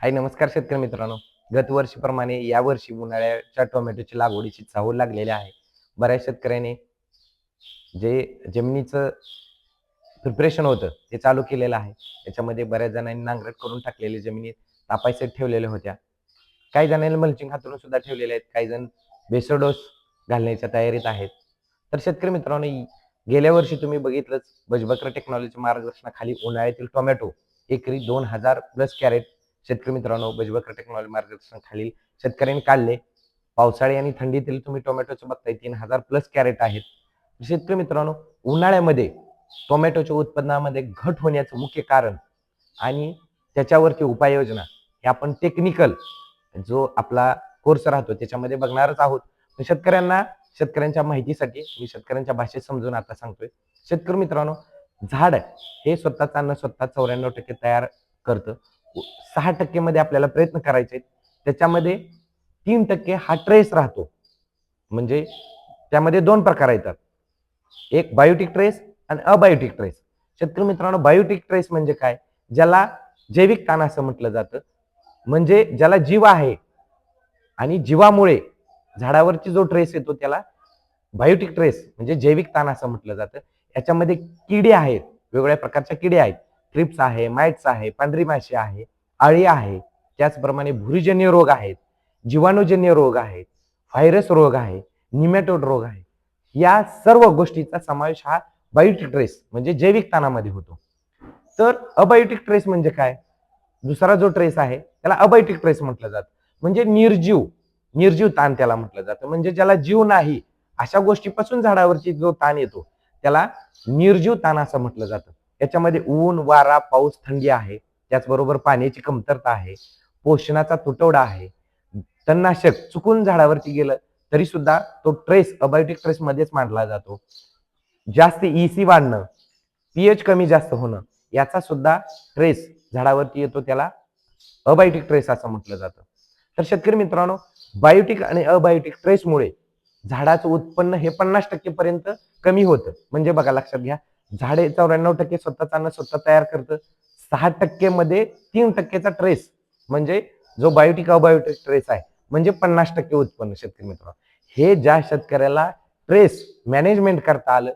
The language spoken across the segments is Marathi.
हाय नमस्कार शेतकरी मित्रांनो. गतवर्षीप्रमाणे यावर्षी उन्हाळ्याच्या टोमॅटोची लागवडीची चाहूल लागलेली आहे. बऱ्याच शेतकऱ्यांनी जे जमिनीचं प्रिपरेशन होतं ते चालू केलेलं आहे. याच्यामध्ये बऱ्याच जणांनी नांगरट करून टाकलेली जमिनी तापायसाठी ठेवलेल्या होत्या. काही जणांनी मल्चिंग हातरून सुद्धा ठेवलेले आहेत. काही जण बेसर डोस घालण्याच्या तयारीत आहेत. तर शेतकरी मित्रांनो, गेल्या वर्षी तुम्ही बघितलंच, बजबक्र टेक्नॉलॉजी मार्गदर्शनाखाली उन्हाळ्यातील टोमॅटो एकरी 2000 प्लस कॅरेट शेतकरी मित्रांनो बजबक्र टेक्नॉलॉजी मार्गदर्शनाखाली शेतकऱ्यांनी काढले. पावसाळी आणि थंडीतील तुम्ही टोमॅटोचे बघताय 3000 प्लस कॅरेट आहेत. शेतकरी मित्रांनो, उन्हाळ्यामध्ये टोमॅटोच्या उत्पन्नामध्ये घट होण्याचं मुख्य कारण आणि त्याच्यावरती उपाययोजना हे आपण टेक्निकल जो आपला कोर्स राहतो त्याच्यामध्ये बघणारच आहोत. शेतकऱ्यांच्या माहितीसाठी मी शेतकऱ्यांच्या भाषेत समजून आता सांगतोय. शेतकरी मित्रांनो, झाड हे स्वतःच अन्न स्वतः 94% तयार करतं. 6% मध्ये आपल्याला प्रयत्न करायचे आहेत. त्याच्यामध्ये 3% हा ट्रेस राहतो. म्हणजे त्यामध्ये 2 प्रकार येतात, एक बायोटिक ट्रेस आणि अबायोटिक ट्रेस. शेतकरी मित्रांनो, बायोटिक ट्रेस म्हणजे काय, ज्याला जैविक ताण असं म्हटलं जातं. म्हणजे ज्याला जीव आहे आणि जीवामुळे झाडावरची जो ट्रेस येतो त्याला बायोटिक ट्रेस म्हणजे जैविक ताण असं म्हटलं जातं. याच्यामध्ये किडे आहेत, वेगवेगळ्या प्रकारच्या किडे आहेत. ट्रिप्स आहे, माइट्स आहे, पांढरी माशी आहे, आळी आहे, त्याचप्रमाणे भुरीजन्य रोग आहेत, जीवाणूजन्य रोग आहेत, व्हायरस रोग आहे, निमॅटोड रोग आहे. या सर्व गोष्टीचा समावेश हा बायोटिक ट्रेस म्हणजे जैविक ताणामध्ये होतो. तर अबायोटिक ट्रेस म्हणजे काय, दुसरा जो ट्रेस आहे त्याला अबायोटिक ट्रेस म्हटलं जातं. म्हणजे निर्जीव ताण त्याला म्हटलं जातं. म्हणजे ज्याला जीव नाही अशा गोष्टीपासून झाडावरची जो ताण येतो त्याला निर्जीव ताण असं म्हटलं जातं. याच्यामध्ये ऊन, वारा, पाऊस, थंडी आहे, त्याचबरोबर पाण्याची कमतरता आहे, पोषणाचा तुटवडा आहे, तणनाशक चुकून झाडावरती गेलं तरी सुद्धा तो ट्रेस अबायोटिक ट्रेस मध्येच मांडला जातो. जास्त ईसी वाढणं, पीएच कमी जास्त होणं याचा सुद्धा ट्रेस झाडावरती येतो, त्याला अबायोटिक ट्रेस असं म्हटलं जातं. तर शेतकरी मित्रांनो, बायोटिक आणि अबायोटिक ट्रेसमुळे झाडाचं उत्पन्न हे 50% पर्यंत कमी होतं. म्हणजे बघा, लक्षात घ्या, झाडे 94% स्वतःच अन्न स्वतः तयार करतं. 6% मध्ये 3%चा ट्रेस म्हणजे जो बायोटिक अबायोटिक ट्रेस आहे म्हणजे 50% उत्पन्न. शेतकरी मित्रांनो, हे ज्या शेतकऱ्याला ट्रेस मॅनेजमेंट करता आलं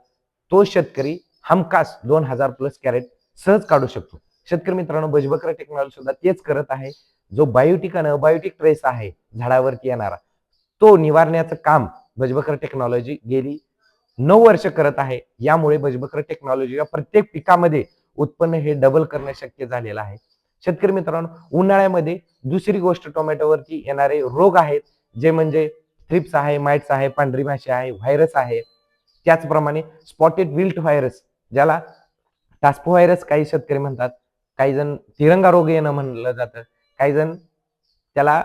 तो शेतकरी हमखास 2000 प्लस कॅरेट सहज काढू शकतो. शेतकरी मित्रांनो, बजबक्र टेक्नॉलॉजी सुद्धा तेच करत आहे. जो बायोटिक आणि अबायोटिक ट्रेस आहे झाडावरती येणारा, तो निवारण्याचं काम बजबक्र टेक्नॉलॉजी गेली 9 वर्ष करत आहे. यामुळे बजबक्र टेक्नॉलॉजीला प्रत्येक पिकामध्ये उत्पन्न हे डबल करणं शक्य झालेलं आहे. शेतकरी मित्रांनो, उन्हाळ्यामध्ये दुसरी गोष्ट टोमॅटोवरती येणारे रोग आहेत, जे म्हणजे थ्रिप्स आहे, माइट्स आहे, पांढरी माशी आहे, व्हायरस आहे. त्याचप्रमाणे स्पॉटेड विल्ट व्हायरस, ज्याला टास्पो व्हायरस काही शेतकरी म्हणतात, काही जण तिरंगा रोग येणं म्हणलं जातं, काही जण त्याला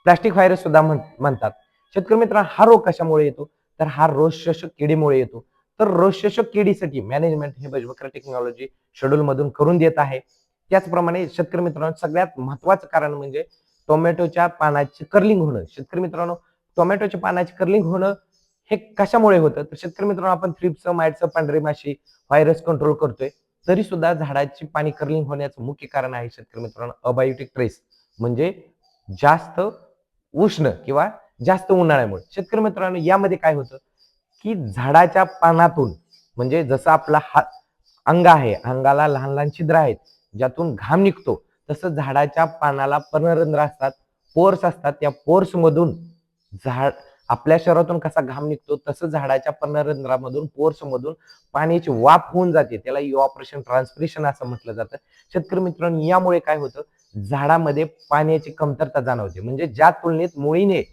प्लास्टिक व्हायरस सुद्धा म्हणतात. शेतकरी मित्रांनो, हा रोग कशामुळे येतो, तर हा रोग शोषक किडीमुळे येतो. तर रोग शोषक किडीसाठी मॅनेजमेंट हे बजबक्र टेक्नॉलॉजी शेड्यूल मधून करून देत आहे. त्याचप्रमाणे शेतकरी मित्रांनो, सगळ्यात महत्वाचं कारण म्हणजे टोमॅटोच्या पानाची कर्लिंग होणं. शेतकरी मित्रांनो, टोमॅटोच्या पानाची कर्लिंग होणं हे कशामुळे होतं, तर शेतकरी मित्रांनो, आपण थ्रिप्स, माइट्स, पांढरी माशी, व्हायरस कंट्रोल करतोय, तरी सुद्धा झाडाची पाणी कर्लिंग होण्याचं मुख्य कारण आहे शेतकरी मित्रांनो अबायोटिक ट्रेस. म्हणजे जास्त उष्ण किंवा जास्त उन्हाळ्यामुळे. शेतकरी मित्रांनो, यामध्ये काय होतं की झाडाच्या पानातून म्हणजे जसं आपला अंग आहे, अंगाला लहान लहान छिद्र आहेत ज्यातून घाम निघतो, तसं झाडाच्या पानाला पर्णरंध्र असतात, पोर्स असतात. त्या पोर्स मधून झाड आपल्या शरीरातून कसा घाम निघतो तसं झाडाच्या पर्णरंध्रामधून पोर्स मधून पाण्याची वाफ होऊन जाते. त्याला इव्हॅपोरेशन ट्रान्सपिरेशन असं म्हटलं जातं. शेतकरी मित्रांनो, यामुळे काय होतं, झाडामध्ये पाण्याची कमतरता जाणवते. म्हणजे ज्या तुलनेत मुळीने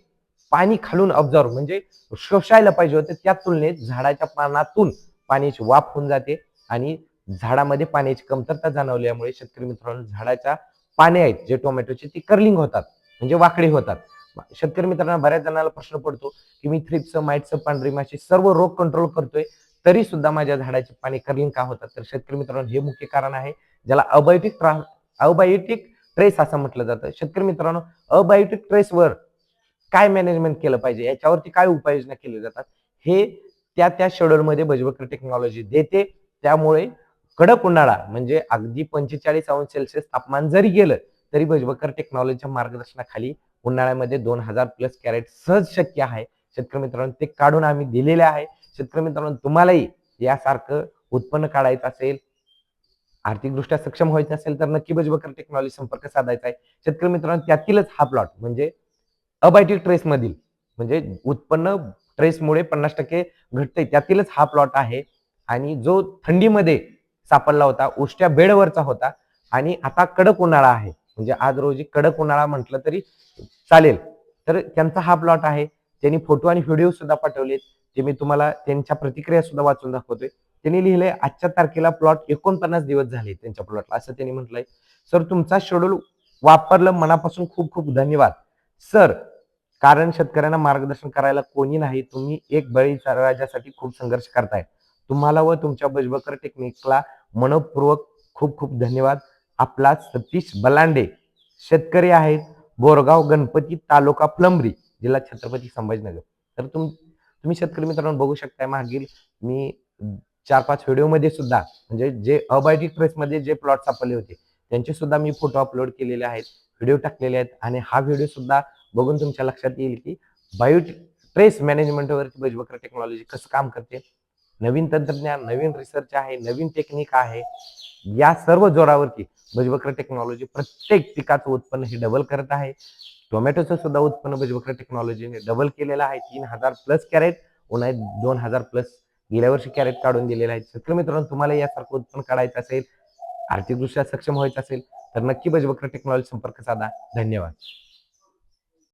पाणी खालून ऑब्झर्व म्हणजे शोषायला पाहिजे होते, त्या तुलनेत झाडाच्या पानातून पाण्याची वाफ होऊन जाते आणि झाडामध्ये पाण्याची कमतरता जाणवल्यामुळे शेतकरी मित्रांनो, झाडाच्या पाने आहेत जे टोमॅटोचे ती कर्लिंग होतात म्हणजे वाकडी होतात. शेतकरी मित्रांना बऱ्याच जणांना प्रश्न पडतो की मी थ्रिप्स, माइट्स, पांढरी माशी सर्व रोग कंट्रोल करतोय तरी सुद्धा माझ्या झाडाची पाने कर्लिंग का होतात. तर शेतकरी मित्रांनो, हे मुख्य कारण आहे ज्याला अबायोटिक ट्रेस असं म्हटलं जातं. शेतकरी मित्रांनो, अबायोटिक ट्रेसवर काय मॅनेजमेंट केलं पाहिजे, याच्यावरती काय उपाययोजना केल्या जातात, हे त्या शेड्यूलमध्ये बजबक्र टेक्नॉलॉजी देते. त्यामुळे कडक उन्हाळा म्हणजे अगदी 45 अंश सेल्सिअस तापमान जरी गेलं तरी भजबकर टेक्नॉलॉजीच्या मार्गदर्शनाखाली उन्हाळ्यामध्ये 2000+ कॅरेट सहज शक्य आहे. शेतकरी मित्रांनो, ते काढून आम्ही दिलेले आहे. शेतकरी मित्रांनो, तुम्हालाही यासारखं उत्पन्न काढायचं असेल, आर्थिकदृष्ट्या सक्षम व्हायचं असेल, तर नक्की भजबकर टेक्नॉलॉजी संपर्क साधायचा आहे. शेतकरी मित्रांनो, त्यातीलच हा प्लॉट म्हणजे अबायटिक ट्रेस मधील, म्हणजे उत्पन्न ट्रेसमुळे 50% घटते, त्यातीलच हा प्लॉट आहे. आणि जो थंडीमध्ये सापडला होता, उष्ट्या बेडवरचा होता आणि आता कडक उन्हाळा आहे, म्हणजे आज रोजी कडक उन्हाळा म्हटलं तरी चालेल, तर त्यांचा हा प्लॉट आहे. त्यांनी फोटो आणि व्हिडिओ सुद्धा पाठवलेत, ते मी तुम्हाला त्यांच्या प्रतिक्रिया सुद्धा वाचून दाखवतोय. त्यांनी लिहिलंय, आजच्या तारखेला प्लॉट 49 दिवस झाले त्यांच्या प्लॉटला, असं त्यांनी म्हटलंय. सर, तुमचा शेड्यूल वापरलं, मनापासून खूप खूप धन्यवाद सर. कारण शेतकऱ्यांना मार्गदर्शन करायला कोणी नाही. तुम्ही एक बळीच्या राजासाठी खूप संघर्ष करताय. तुम्हाला व तुमच्या भजबकर टेक्निकला मनपूर्वक खूप खूप धन्यवाद. आपला सतीश बलांडे, शेतकरी आहेत, बोरगाव गणपती, तालुका फुलंब्री, जिल्हा छत्रपती संभाजीनगर. तर तुम्ही शेतकरी मित्रांनो बघू शकताय, मागील मी 4-5 व्हिडिओमध्ये सुद्धा, म्हणजे जे अबायटिक ट्रेसमध्ये जे प्लॉट सापडले होते त्यांचे सुद्धा मी फोटो अपलोड केलेले आहेत, व्हिडिओ टाकलेले आहेत. आणि हा व्हिडिओ सुद्धा बघून तुमच्या लक्षात येईल की बायो ट्रेस मॅनेजमेंटवरती भजबकर टेक्नॉलॉजी कसं काम करते. नवीन तंत्रज्ञान, नवीन रिसर्च आहे, नवीन टेक्निक आहे. या सर्व जोरावरती भजबकर टेक्नॉलॉजी प्रत्येक पिकाचं उत्पन्न हे डबल करत आहे. टोमॅटोचं सुद्धा उत्पन्न भजबकर टेक्नॉलॉजीने डबल केलेलं आहे. 3000+ कॅरेट, उन्हाळ्यात 2000+ गेल्या वर्षी कॅरेट काढून दिलेले आहेत. शेतकरी मित्रांनो, तुम्हाला यासारखं उत्पन्न काढायचं असेल, आर्थिकदृष्ट्या सक्षम व्हायचं असेल, तर नक्की भजबकर टेक्नॉलॉजी संपर्क साधा. धन्यवाद.